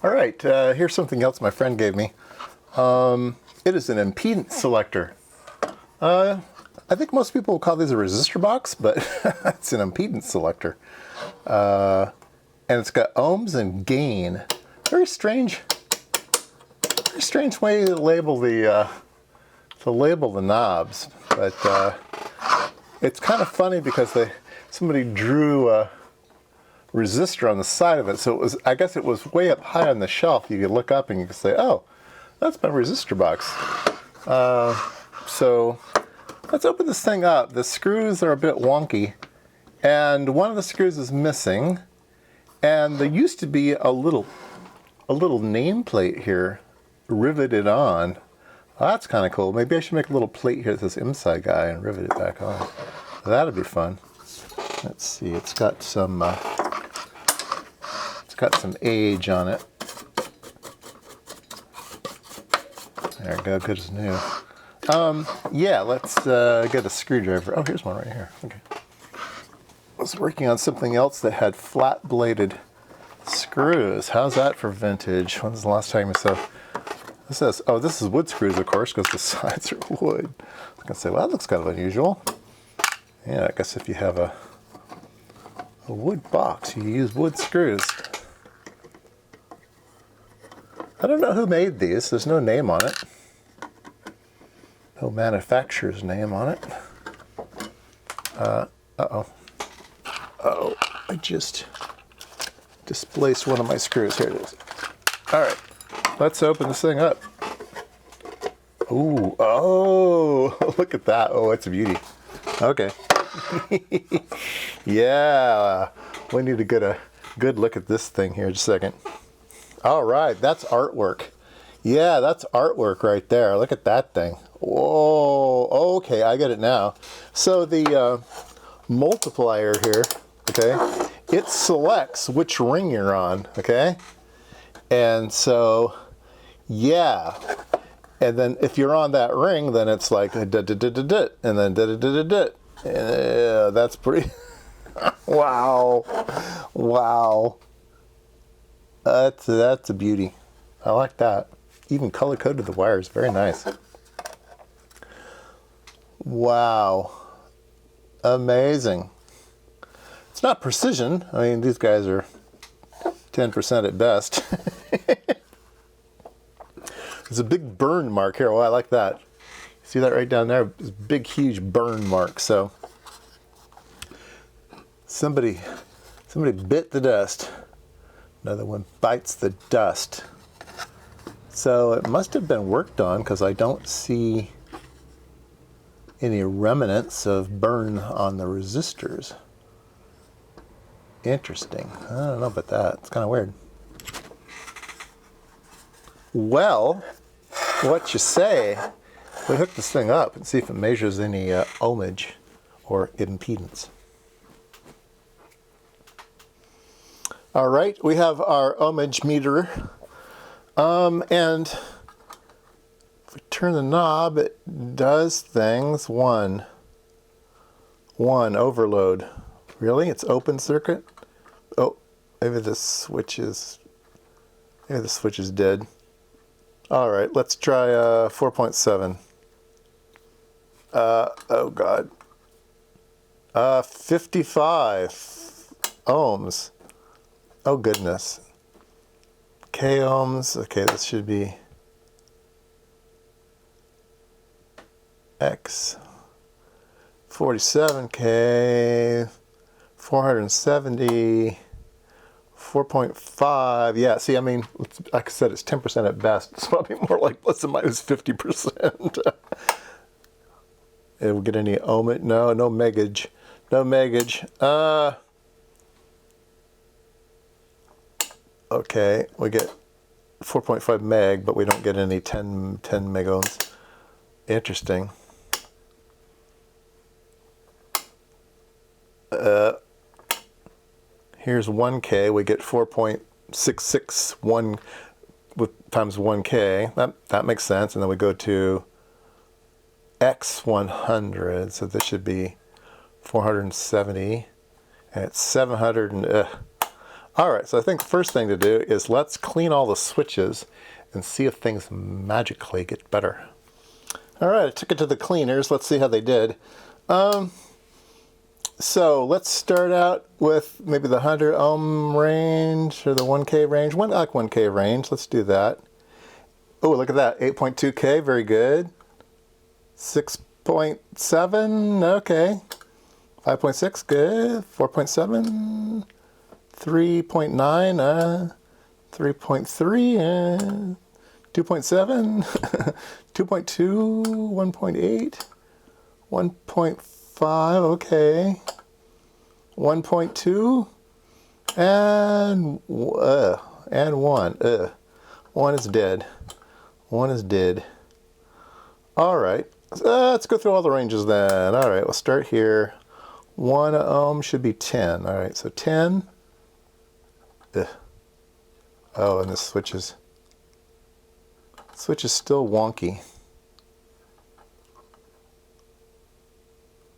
All right, here's something else my friend gave me. It is an impedance selector. I think most people will call these a resistor box, but it's an impedance selector. And it's got ohms and gain. Very strange way to label the knobs, but it's kind of funny because somebody drew a resistor on the side of it, so I guess it was way up high on the shelf. You could look up and you could say, oh, that's my resistor box. So let's open this thing up. The screws are a bit wonky, and one of the screws is missing, and there used to be a little nameplate here riveted on. Well, that's kind of cool. Maybe I should make a little plate here that says IMSAI guy and rivet it back on. That'd be fun. Let's see. It's got some age on it. There we go. Good as new. Yeah. Let's get a screwdriver. Oh, here's one right here. Okay. I was working on something else that had flat-bladed screws. How's that for vintage? When's the last time you saw? This is wood screws, of course, because the sides are wood. I was gonna say, well, that looks kind of unusual. Yeah, I guess if you have a wood box, you use wood screws. I don't know who made these. There's no name on it. No manufacturer's name on it. Uh-oh. Oh, I just displaced one of my screws. Here it is. All right. Let's open this thing up. Ooh, oh, look at that. Oh, it's a beauty. Okay. Yeah, we need to get a good look at this thing here in just a second. All right, that's artwork. Yeah, that's artwork right there. Look at that thing. Whoa, okay, I get it now. So the multiplier here, okay, it selects which ring you're on, okay? And so, yeah. And then if you're on that ring, then it's like and then that's pretty. Wow, wow. That's a beauty. I like that. Even color coded the wires. Very nice. Wow, amazing. It's not precision. I mean, these guys are 10% at best. There's a big burn mark here. Oh, I like that. See that right down there? This big, huge burn mark. So somebody bit the dust. Another one bites the dust. So it must have been worked on because I don't see any remnants of burn on the resistors. Interesting. I don't know about that. It's kind of weird. Well, what you say? We hook this thing up and see if it measures any ohmage or impedance. All right, we have our ohmage meter, and if we turn the knob, it does things. One overload. Really? It's open circuit? Oh, maybe the switch is dead. All right, let's try 4.7. Oh God. 55 ohms. Oh goodness. K ohms. Okay, this should be X. 47K. 470. 4.5. Yeah, see, I mean, like I said, it's 10% at best. It's probably more like plus or minus 50%. Did we get any ohmage? No megage. No megage. Okay, we get 4.5 meg, but we don't get any 10 megohms. Interesting. Here's 1K, we get 4.661 times 1K. That makes sense. And then we go to X100, so this should be 470. And it's 700 and All right, so I think the first thing to do is let's clean all the switches and see if things magically get better. All right, I took it to the cleaners. Let's see how they did. So let's start out with maybe the 100 ohm range or the 1K range. I like 1K range. Let's do that. Oh, look at that. 8.2K, very good. 6.7, okay. 5.6, good. 4.7, 3.9, 3.3, 2.7, 2.2, 1.8, 1.5, okay. 1.2, and 1. 1 is dead. 1 is dead. All right, let's go through all the ranges then. All right, we'll start here. 1 ohm should be 10. All right, so 10. Oh, and this switch is still wonky.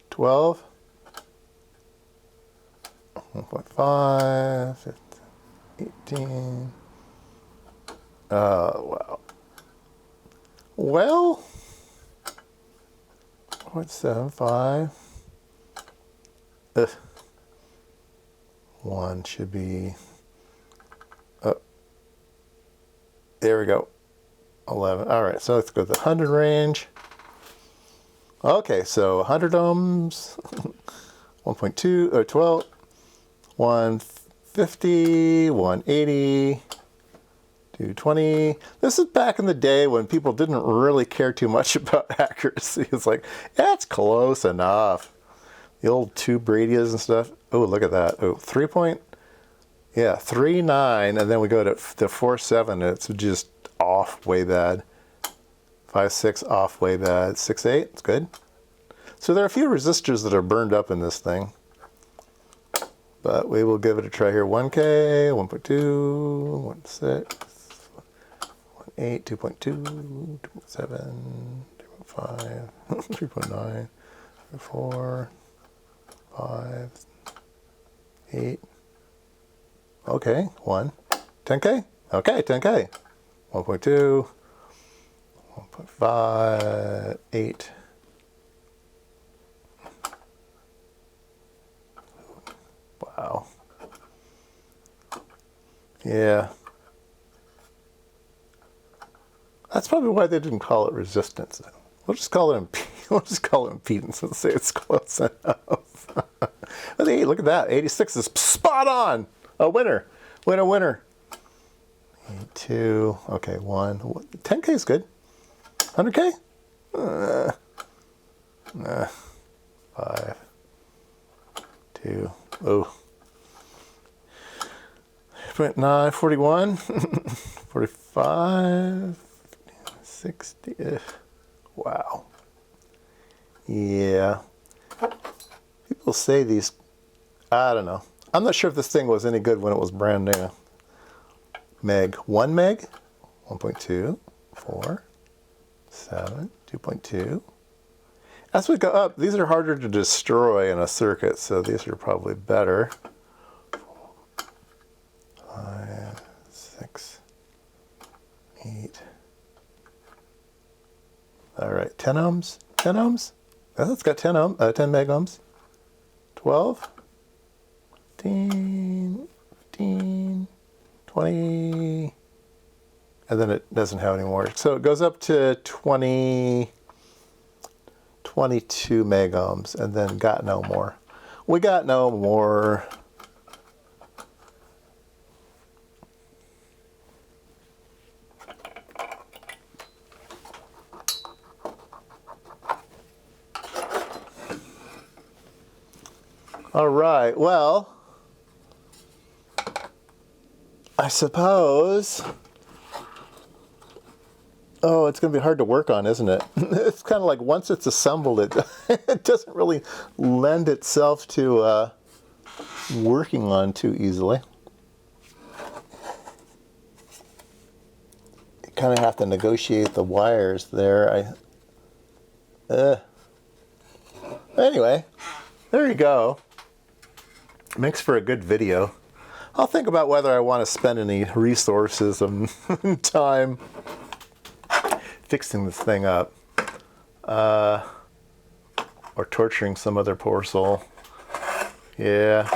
12. 1.5. 18. Wow. Well, 0.75. 1 should be, there we go, 11. All right, so let's go to the 100 range. Okay, so 100 ohms, 1.2, or 12, 150, 180, 220. This is back in the day when people didn't really care too much about accuracy. It's like, yeah, it's close enough. The old tube radios and stuff. Oh, look at that. Oh, 3.39, and then we go to 4.7. It's just off way bad. 5.6 off way bad. 6.8, it's good. So there are a few resistors that are burned up in this thing. But we will give it a try here. 1K, 1.2, 1.6, 1.8, 2.2, 2.7, 2.5, 3.9, 4, 5, 8. Okay, 1. 10K? Okay, 10K. 1.2, 1.5, 8. Wow. Yeah. That's probably why they didn't call it resistance. We'll just call it impedance and say it's close enough. But hey, look at that. 86 is spot on. A winner. Winner. 82. Okay, 1. 10K is good. 100K? 5. 2. Oh. 9, 41. 45. 60. Wow. Yeah. People say these, I don't know. I'm not sure if this thing was any good when it was brand new. Meg. 1 meg. 1.2. 4. 7. 2.2. As we go up, these are harder to destroy in a circuit, so these are probably better. 5, 6, 8. All right, 10 ohms. 10 ohms. Oh, it's got 10 meg ohms. 12, 15, 15, 20, and then it doesn't have any more. So it goes up to 22 meg ohms, and then got no more. We got no more. All right, well, I suppose, oh, it's going to be hard to work on, isn't it? It's kind of like once it's assembled, it doesn't really lend itself to working on too easily. You kind of have to negotiate the wires there. Anyway, there you go. Makes for a good video. I'll think about whether I want to spend any resources and time fixing this thing up, or torturing some other poor soul. Yeah.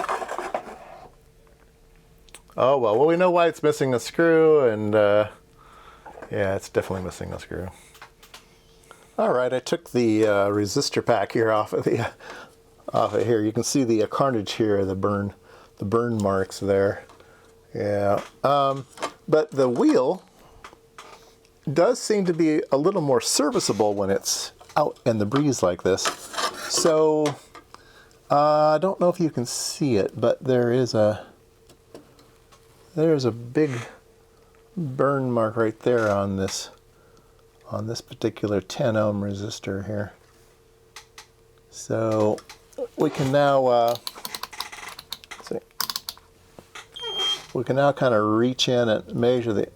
Oh well, we know why it's missing a screw, and yeah, it's definitely missing a screw. All right, I took the resistor pack here off of here. You can see the carnage here, the burn marks there. Yeah, but the wheel does seem to be a little more serviceable when it's out in the breeze like this. So I don't know if you can see it, but there's a big burn mark right there on this particular 10 ohm resistor here. So we can now kind of reach in and measure the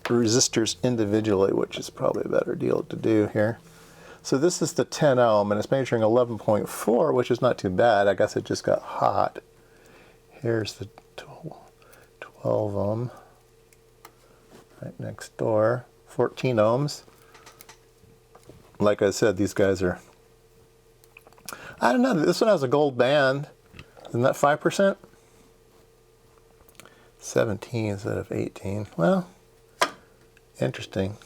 resistors individually, which is probably a better deal to do here. So this is the 10 ohm, and it's measuring 11.4, which is not too bad. I guess it just got hot. Here's the 12 ohm right next door, 14 ohms. Like I said, these guys are, I don't know, this one has a gold band. Isn't that 5%? 17 instead of 18. Well, interesting.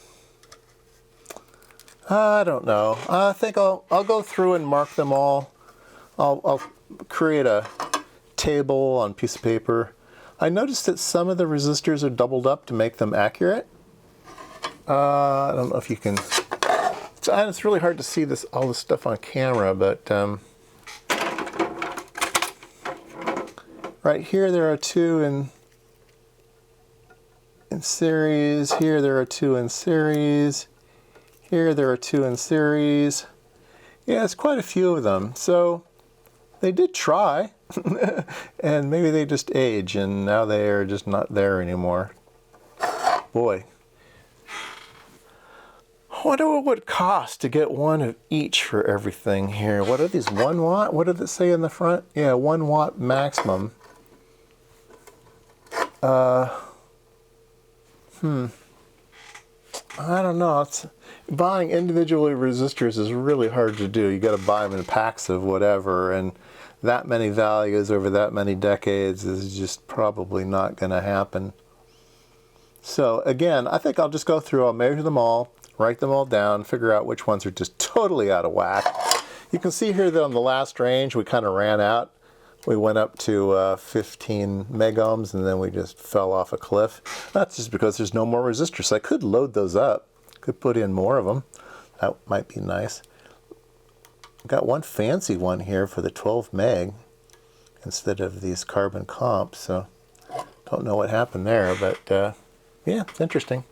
I don't know. I think I'll go through and mark them all. I'll create a table on a piece of paper. I noticed that some of the resistors are doubled up to make them accurate. I don't know if you can. It's really hard to see all this stuff on camera, but right here there are two in series. Here there are two in series. Here there are two in series. Yeah, it's quite a few of them. So they did try, and maybe they just age, and now they are just not there anymore. Boy. I wonder what it would cost to get one of each for everything here. What are these, 1 watt? What did it say in the front? Yeah, 1 watt maximum. I don't know. Buying individually resistors is really hard to do. You got to buy them in packs of whatever, and that many values over that many decades is just probably not going to happen. So again, I think I'll just go through, I'll measure them all, write them all down, figure out which ones are just totally out of whack. You can see here that on the last range we kind of ran out. We went up to 15 megohms, and then we just fell off a cliff. That's just because there's no more resistors. So I could load those up, could put in more of them. That might be nice. I've got one fancy one here for the 12 meg instead of these carbon comps, so don't know what happened there, but yeah, it's interesting.